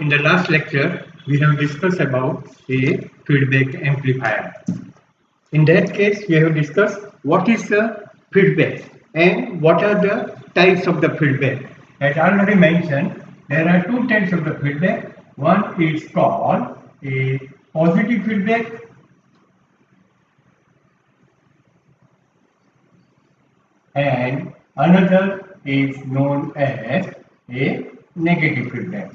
in the last lecture, we have discussed about a feedback amplifier. In that case, we have discussed what is the feedback and what are the types of the feedback. As already mentioned, there are two types of the feedback. One is called a positive feedback and another is known as a negative feedback.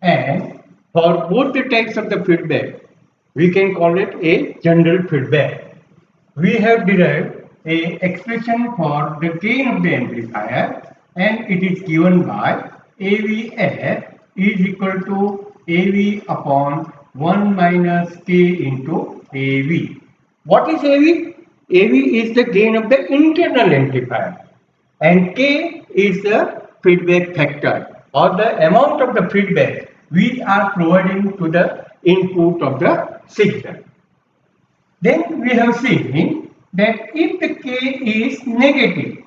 And for both the types of the feedback, we can call it a general feedback. We have derived a expression for the gain of the amplifier, and it is given by AVF is equal to AV upon 1 minus K into AV. What is AV? AV is the gain of the internal amplifier, and K is the feedback factor or the amount of the feedback we are providing to the input of the signal. Then we have seen that if the K is negative,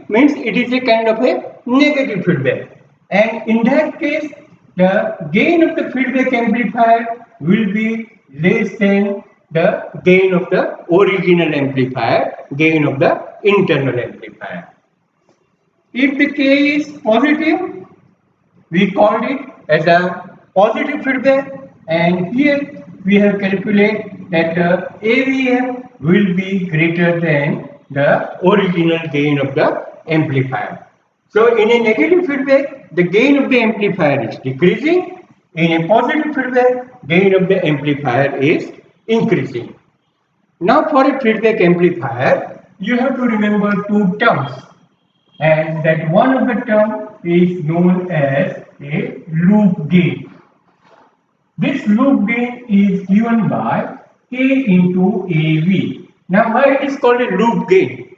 means it is a kind of a negative feedback, and in that case the gain of the feedback amplifier will be less than the gain of the original amplifier, gain of the internal amplifier. If the K is positive, we called it as a positive feedback, and here we have calculated that the AVF will be greater than the original gain of the amplifier. So in a negative feedback, the gain of the amplifier is decreasing. In a positive feedback, gain of the amplifier is increasing. Now for a feedback amplifier, you have to remember two terms, and that one of the term is known as a loop gain. This loop gain is given by K into AV. Now why it is called a loop gain?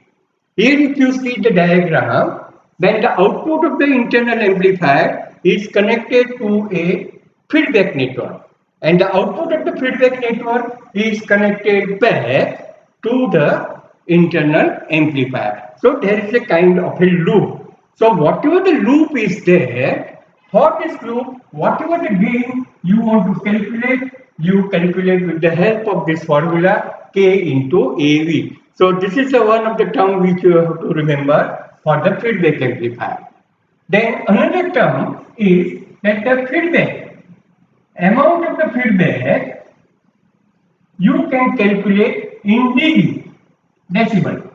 Here if you see the diagram, then the output of the internal amplifier is connected to a feedback network, and the output of the feedback network is connected back to the internal amplifier. So there is a kind of a loop. So whatever the loop is there, for this loop, whatever the gain you want to calculate, you calculate with the help of this formula K into AV. So this is the one of the term which you have to remember for the feedback amplifier. Then another term is that the feedback, amount of the feedback you can calculate in dB, decibel,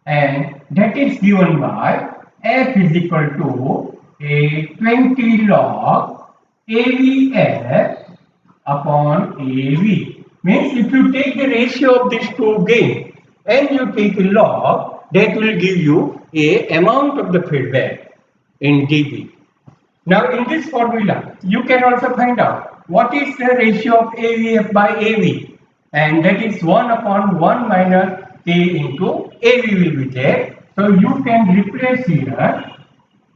and that is given by F is equal to a 20 log AVF upon AV. Means if you take the ratio of these two gain and you take a log, that will give you a amount of the feedback in dB. Now in this formula, you can also find out what is the ratio of AVF by AV, and that is 1 upon 1 minus K into AV will be there. So you can replace here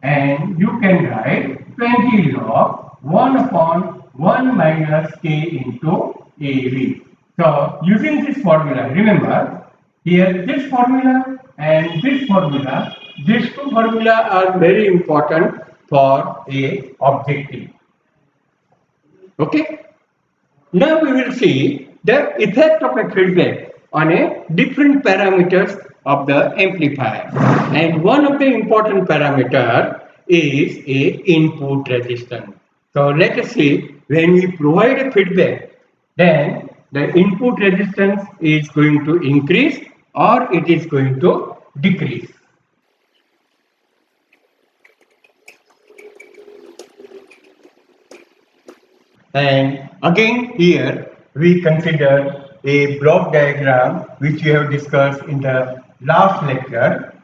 and you can write 20 log 1 upon 1 minus K into AV. So using this formula, remember here this formula and this formula, these two formula are very important for a objective. Okay. Now we will see the effect of a feedback on a different parameters of the amplifier, and one of the important parameter is a input resistance. So let us see, when we provide a feedback, then the input resistance is going to increase or it is going to decrease. And again here we consider a block diagram which we have discussed in the last lecture,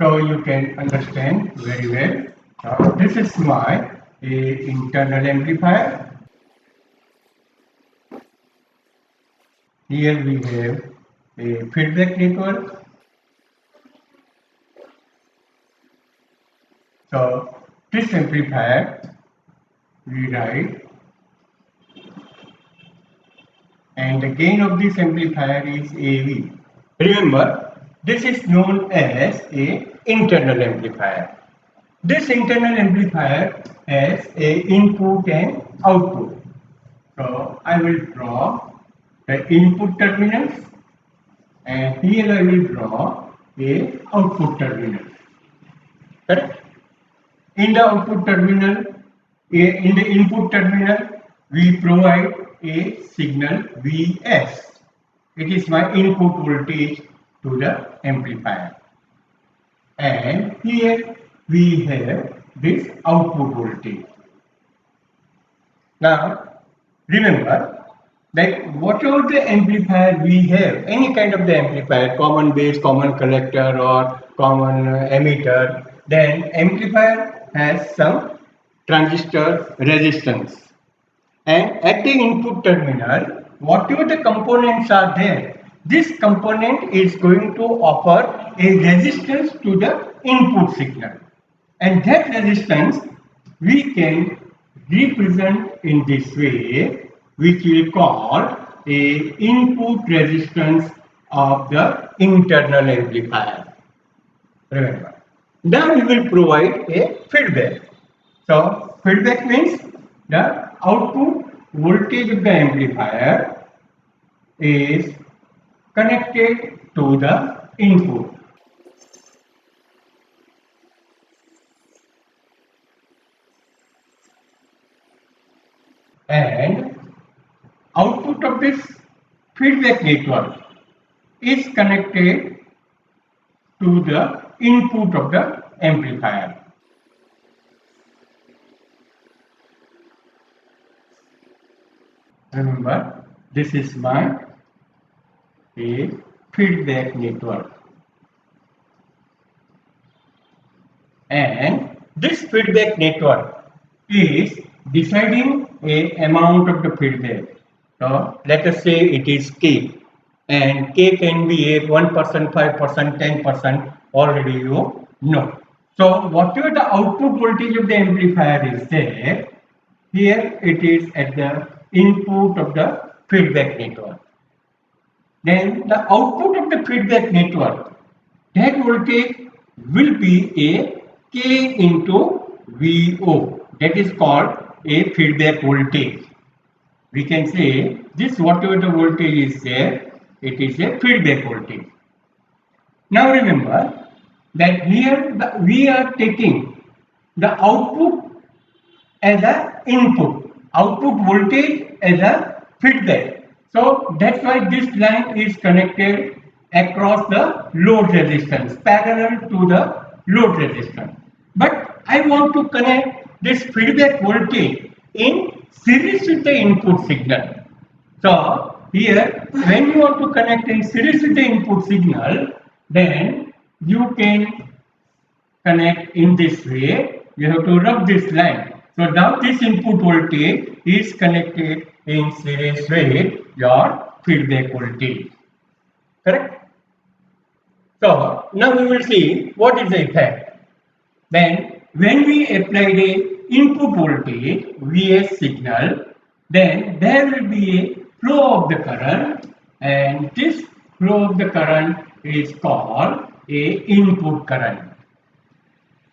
so you can understand very well. This is my internal amplifier. Here we have a feedback network. So this amplifier we write, and the gain of this amplifier is AV. Remember, this is known as a internal amplifier. This internal amplifier has a input and output. So I will draw the input terminals, and here I will draw a output terminal. Correct? In the output terminal, in the input terminal, we provide a signal Vs. It is my input voltage to the amplifier. And here we have this output voltage. Now, remember that whatever the amplifier we have, any kind of the amplifier, common base, common collector or common emitter, then amplifier has some transistor resistance. And at the input terminal, whatever the components are there, this component is going to offer a resistance to the input signal. And that resistance we can represent in this way, which we call a input resistance of the internal amplifier. Remember. Now we will provide a feedback. So feedback means the output voltage of the amplifier is connected to the input. And output of this feedback network is connected to the input of the amplifier. Remember, this is my feedback network. And this feedback network is deciding a amount of the feedback. So let us say it is K, and K can be a 1%, 5%, 10%, already you know. So whatever the output voltage of the amplifier is there, here it is at the input of the feedback network. Then the output of the feedback network, that voltage will be a K into VO. That is called a feedback voltage. We can say this whatever the voltage is there, it is a feedback voltage. Now remember that here we are taking the output as an input, output voltage as a feedback. So that's why this line is connected across the load resistance, parallel to the load resistance. But I want to connect this feedback voltage in series with the input signal. So here, when you want to connect in series with the input signal, then you can connect in this way. You have to rub this line. So now this input voltage is connected in series with your feedback voltage. Correct? So now we will see what is the effect. Then when we applied a input voltage Vs signal, then there will be a flow of the current, and this flow of the current is called a input current.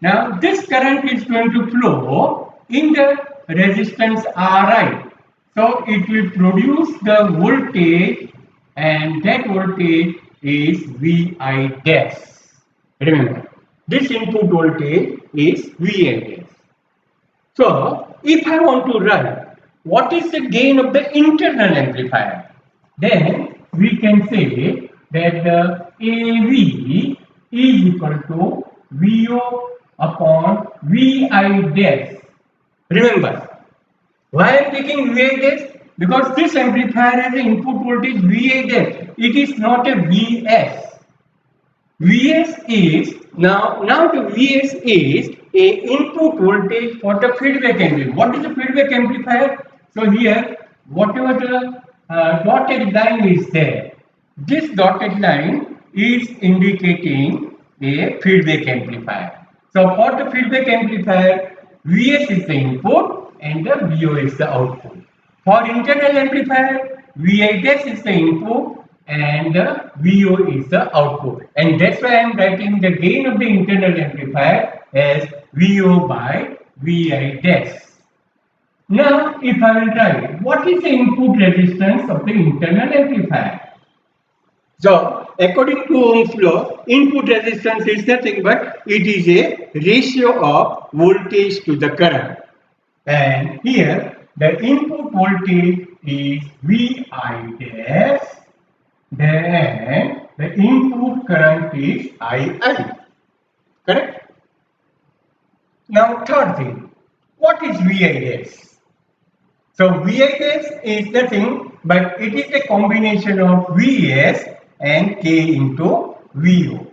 Now this current is going to flow in the resistance Ri. So it will produce the voltage, and that voltage is Vi dash. Remember, this input voltage is Vi dash. So if I want to write what is the gain of the internal amplifier, then we can say that the AV is equal to VO upon Vi dash. Remember, why I am taking Vi dash? Because this amplifier has an input voltage Vi dash. It is not a Vs. Vs is now the Vs is a input voltage for the feedback amplifier. What is the feedback amplifier? So here, whatever the dotted line is there, this dotted line is indicating a feedback amplifier. So for the feedback amplifier, Vs is the input and the Vo is the output. For internal amplifier, Vi dash is the input and the VO is the output. And that's why I am writing the gain of the internal amplifier as VO by VI dash. Now, if I will try, what is the input resistance of the internal amplifier? So, according to Ohm's law, input resistance is nothing but it is a ratio of voltage to the current. And here, the input voltage is VI dash, then the input current is II. Correct? Now, third thing, what is VI dash? So VI dash is nothing but it is a combination of Vs and K into VO.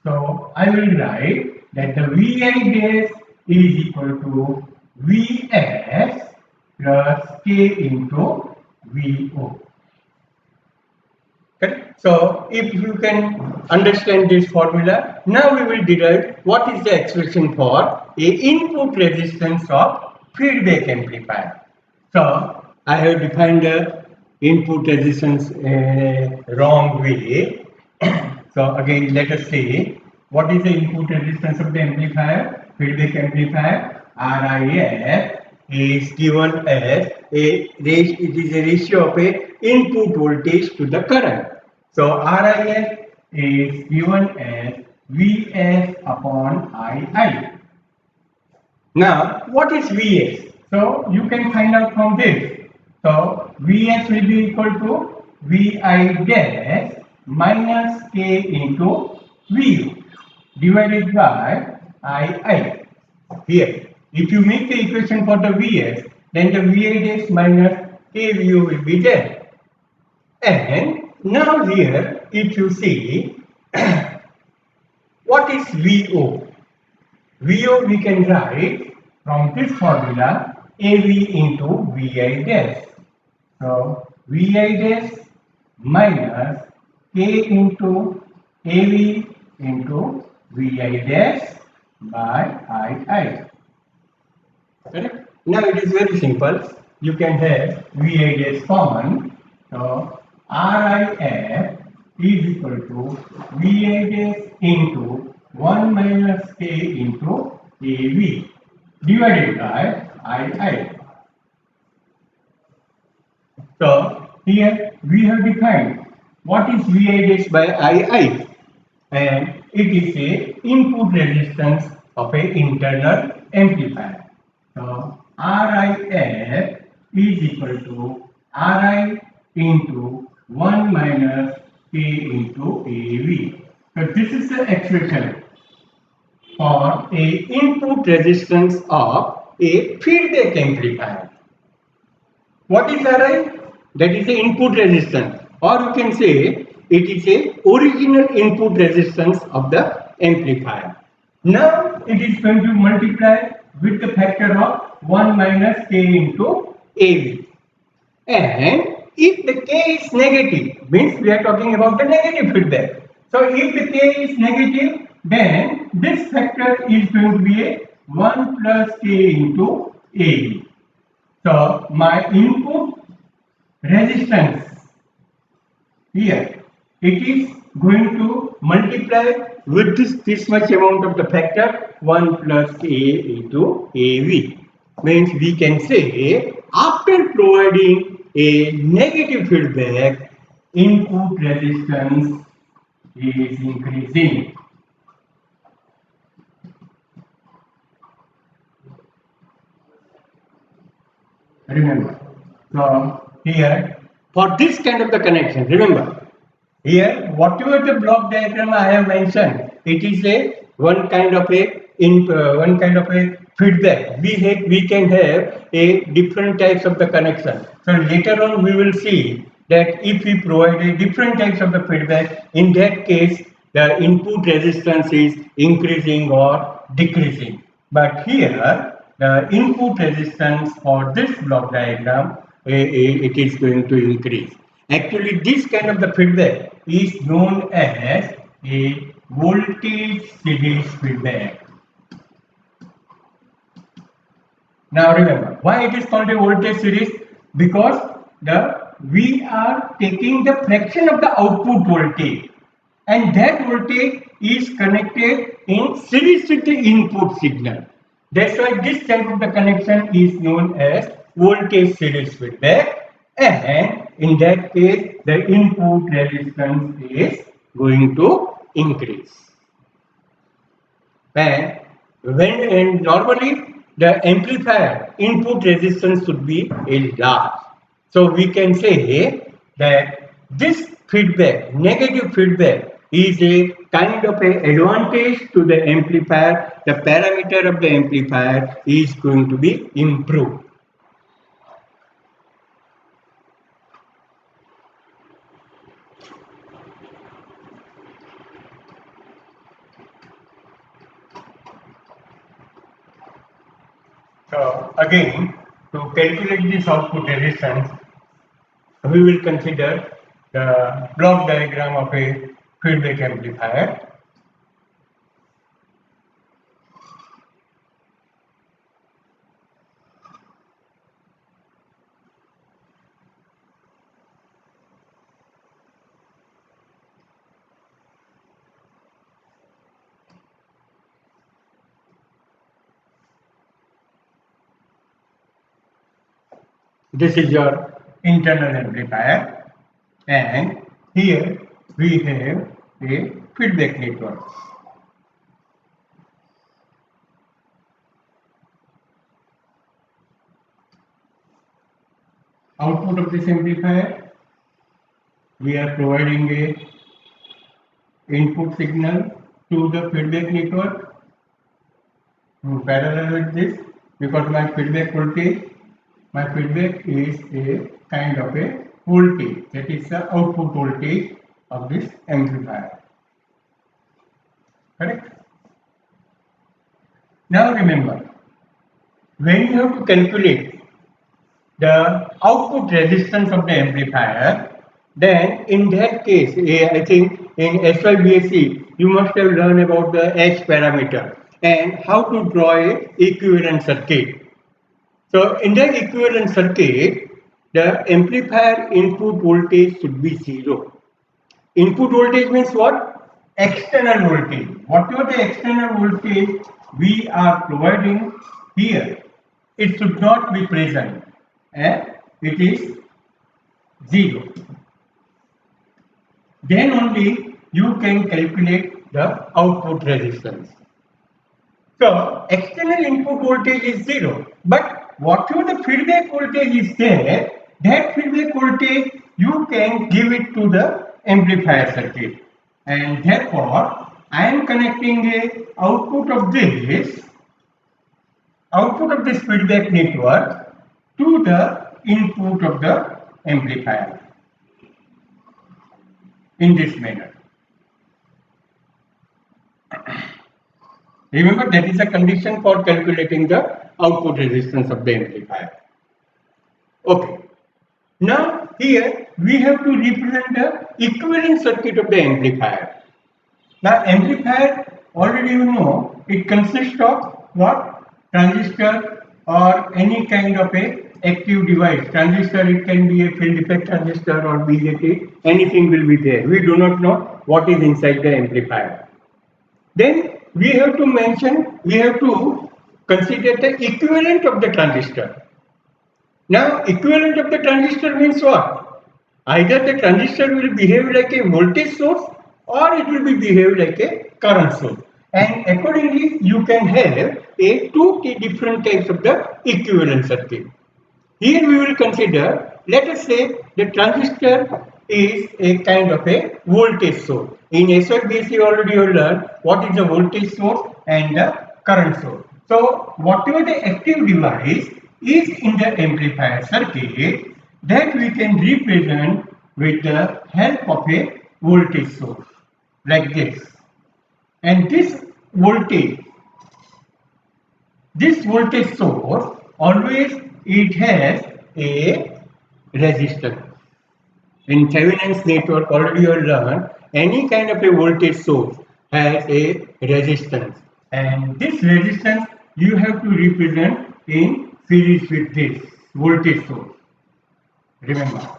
So I will write that the VI dash is equal to Vs plus K into VO. Okay. So if you can understand this formula, now we will derive what is the expression for a input resistance of feedback amplifier. So I have defined the input resistance wrong way. So again, let us see what is the input resistance of the amplifier, feedback amplifier. RIF is given as it is a ratio of a input voltage to the current. So RIF is given as Vs upon II. Now, what is Vs? So you can find out from this. So Vs will be equal to Vi dash minus K into V divided by II. Here, if you make the equation for the Vs, then the Vi dash minus KVO will be there. And now here, if you see, what is VO? VO we can write from this formula AV into VI dash. So VI dash minus K into AV into VI dash by II. Correct? Now it is very simple. You can have VI dash common. So RIF is equal to VI dash into 1 minus K into AV divided by II. So here we have defined what is Vi dash by II, and it is a input resistance of a internal amplifier. So RIF is equal to RI into 1 minus K into AV. So this is the expression for a input resistance of a feedback amplifier. What is Ri? That is the input resistance, or you can say it is a original input resistance of the amplifier. Now it is going to multiply with the factor of 1 minus K into AV. And if the K is negative, means we are talking about the negative feedback. So if the K is negative, then this factor is going to be a 1 plus K into AV. So my input resistance here, it is going to multiply with this much amount of the factor 1 plus K into AV. Means we can say after providing a negative feedback, input resistance is increasing. Remember, so here for this kind of the connection, remember here whatever the block diagram I have mentioned, it is a one kind of a feedback. We can have a different types of the connection. So later on we will see that if we provide a different types of the feedback, in that case the input resistance is increasing or decreasing. But here the input resistance for this block diagram, it is going to increase. Actually, this kind of the feedback is known as a voltage series feedback. Now remember, why it is called a voltage series? Because the we are taking the fraction of the output voltage, and that voltage is connected in series with the input signal. That's why this type of the connection is known as voltage series feedback, and in that case the input resistance is going to increase. And normally the amplifier input resistance should be a large. So we can say that this feedback, negative feedback, is a kind of a advantage to the amplifier. The parameter of the amplifier is going to be improved. So again, to calculate this output resistance, we will consider the block diagram of a feedback amplifier. This is your internal amplifier, and here we have a feedback network. Output of this amplifier, we are providing a input signal to the feedback network in parallel with this, because my feedback is a kind of a voltage, that is the output voltage of this amplifier. Correct? Now remember, when you have to calculate the output resistance of the amplifier, then in that case, I think in SYBSE you must have learned about the H parameter and how to draw a equivalent circuit. So in the equivalent circuit, the amplifier input voltage should be 0. Input voltage means what? External voltage. Whatever the external voltage we are providing here, it should not be present, and it is 0. Then only you can calculate the output resistance. So external input voltage is 0, but whatever the feedback voltage is there, that feedback voltage you can give it to the amplifier circuit, and therefore I am connecting a output of this feedback network to the input of the amplifier in this manner. Remember, that is a condition for calculating the output resistance of the amplifier. Okay. Now here we have to represent the equivalent circuit of the amplifier. Now amplifier, already you know, it consists of what? Transistor or any kind of a active device. Transistor, it can be a field effect transistor or BJT, anything will be there. We do not know what is inside the amplifier. Then we have to consider the equivalent of the transistor. Now equivalent of the transistor means what? Either the transistor will behave like a voltage source or it will be behave like a current source, and accordingly you can have a two different types of the equivalent circuit. Here we will consider, let us say the transistor is a kind of a voltage source. In SYBSE you already learned what is the voltage source and the current source. So whatever the active device is in the amplifier circuit, that we can represent with the help of a voltage source like this. And this voltage source always it has a resistance. In Thevenin's network already you learned any kind of a voltage source has a resistance, and this resistance you have to represent in series with this voltage source. Remember.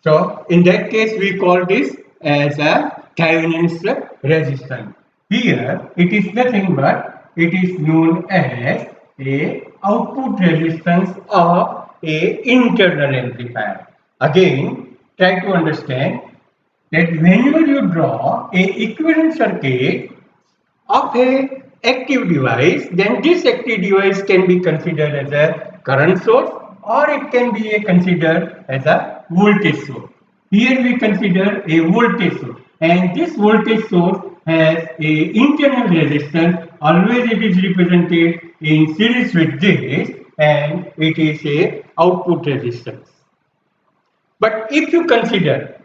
So in that case, we call this as a Thevenin's resistance. Here, it is nothing but it is known as a output resistance of a internal amplifier. Again, try to understand that whenever you draw a equivalent circuit of a active device, then this active device can be considered as a current source or it can be considered as a voltage source. Here we consider a voltage source, and this voltage source has a internal resistance. Always it is represented in series with this, and it is a output resistance. But if you consider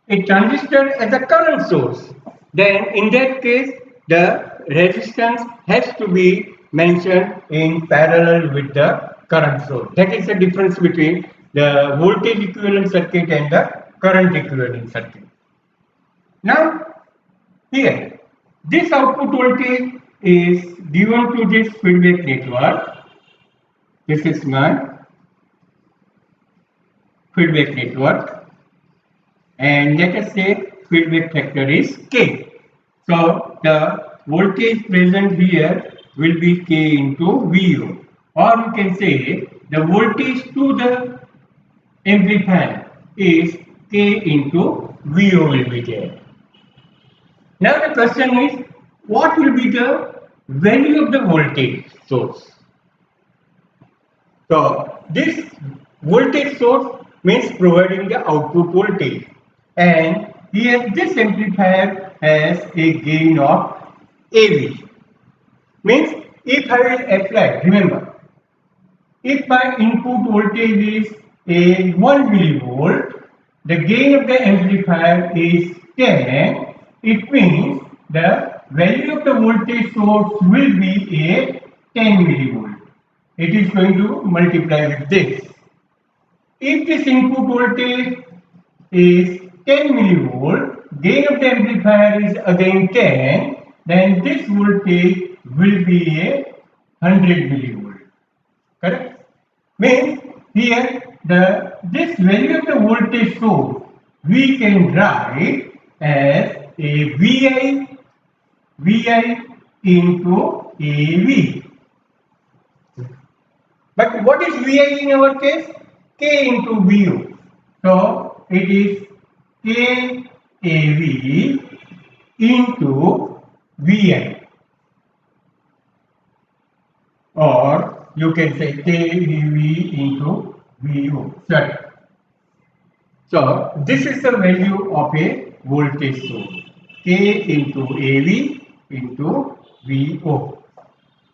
a transistor as a current source, then in that case the resistance has to be mentioned in parallel with the current source. That is the difference between the voltage equivalent circuit and the current equivalent circuit. Now here this output voltage is given to this feedback network. This is my feedback network, and let us say feedback factor is K. So the voltage present here will be K into Vo, or you can say the voltage to the amplifier is K into Vo will be there. Now the question is, what will be the value of the voltage source? So this voltage source means providing the output voltage, and here this amplifier has a gain of AV. Means if I will apply, remember, if my input voltage is a 1 millivolt, the gain of the amplifier is 10. It means the value of the voltage source will be a 10 millivolt. It is going to multiply with this. If this input voltage is 10 millivolt, gain of the amplifier is again 10, then this voltage will be a 100 millivolt. Correct? Means here this value of the voltage source we can write as a VI into AV. But what is VI in our case? K into Vo. So it is KAV into VI, or you can say KVV into Vo. Sorry. So this is the value of a voltage source, K into AV into Vo.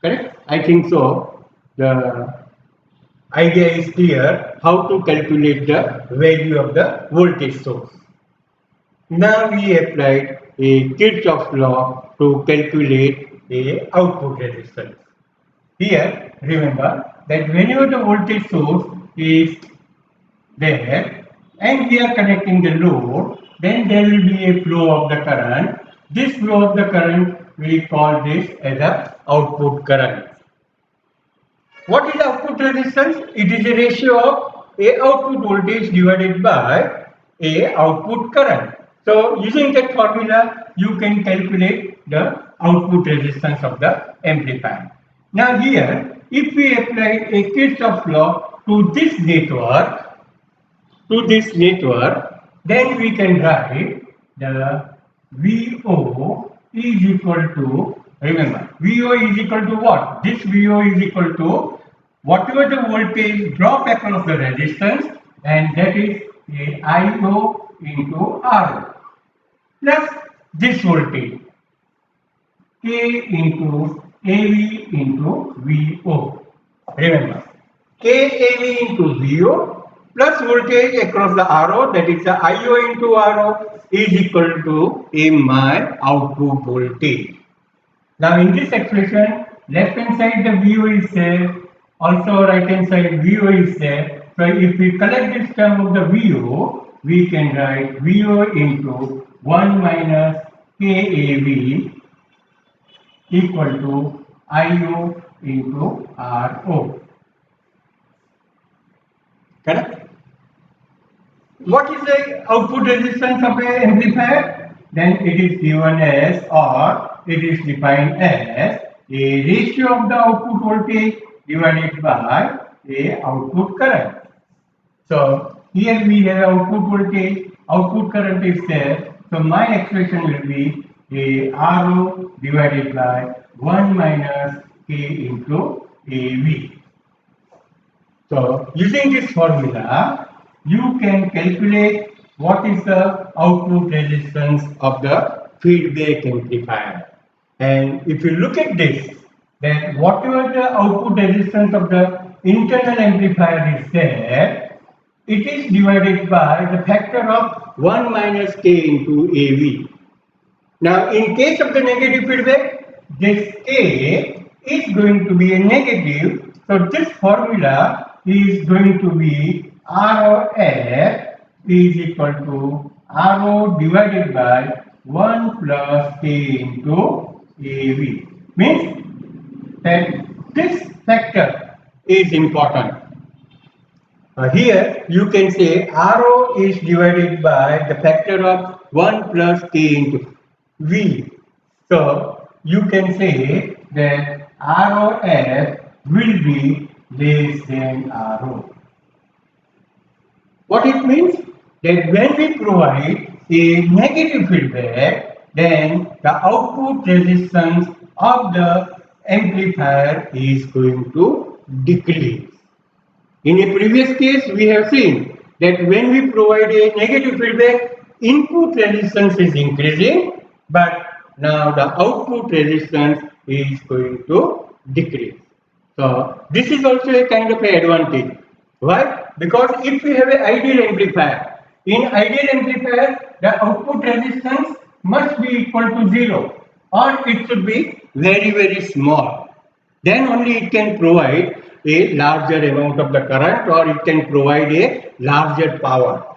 Correct? I think so. The idea is clear how to calculate the value of the voltage source. Now we applied a Kirchhoff's law to calculate a output resistance. Here remember that whenever the voltage source is there and we are connecting the load, then there will be a flow of the current. This flow of the current we call this as a output current. What is output resistance? It is a ratio of a output voltage divided by a output current. So using that formula, you can calculate the output resistance of the amplifier. Now here, if we apply a Kirchhoff's law to this network, then we can write the VO is equal to, remember, VO is equal to what? This VO is equal to whatever the voltage drop across the resistance, and that is a IO into RO plus this voltage K into AV into VO. Remember, KAV into VO plus voltage across the RO, that is the IO into RO, is equal to my output voltage. Now in this expression, left hand side the VO is there, also right hand side VO is there. So if we collect this term of the VO, we can write VO into 1 minus KAV equal to IO into RO. Correct? what is the output resistance of a amplifier? Then it is given as, or it is defined as, a ratio of the output voltage divided by a output current. So here we have output voltage, output current is there. So my expression will be a RO divided by 1 minus K into AV. So using this formula, you can calculate what is the output resistance of the feedback amplifier. And if you look at this, then whatever the output resistance of the internal amplifier is there, it is divided by the factor of 1 minus K into AV. Now, in case of the negative feedback, this K is going to be a negative. So, this formula is going to be ROF is equal to RO divided by 1 plus K into AV. Means that this factor is important. Here you can say RO is divided by the factor of 1 plus K into V. So you can say that ROF will be less than RO. What it means? That when we provide a negative feedback, then the output resistance of the amplifier is going to decrease. In a previous case, we have seen that when we provide a negative feedback, input resistance is increasing, but now the output resistance is going to decrease. So this is also a kind of an advantage. Why? Because if we have an ideal amplifier, in ideal amplifier, the output resistance must be equal to 0, or it should be very, very small. Then only it can provide a larger amount of the current, or it can provide a larger power.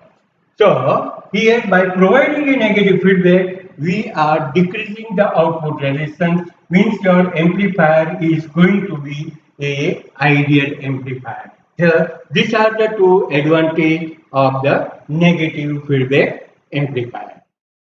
So here, by providing a negative feedback, we are decreasing the output resistance, means your amplifier is going to be a ideal amplifier. Here, these are the two advantages of the negative feedback amplifier.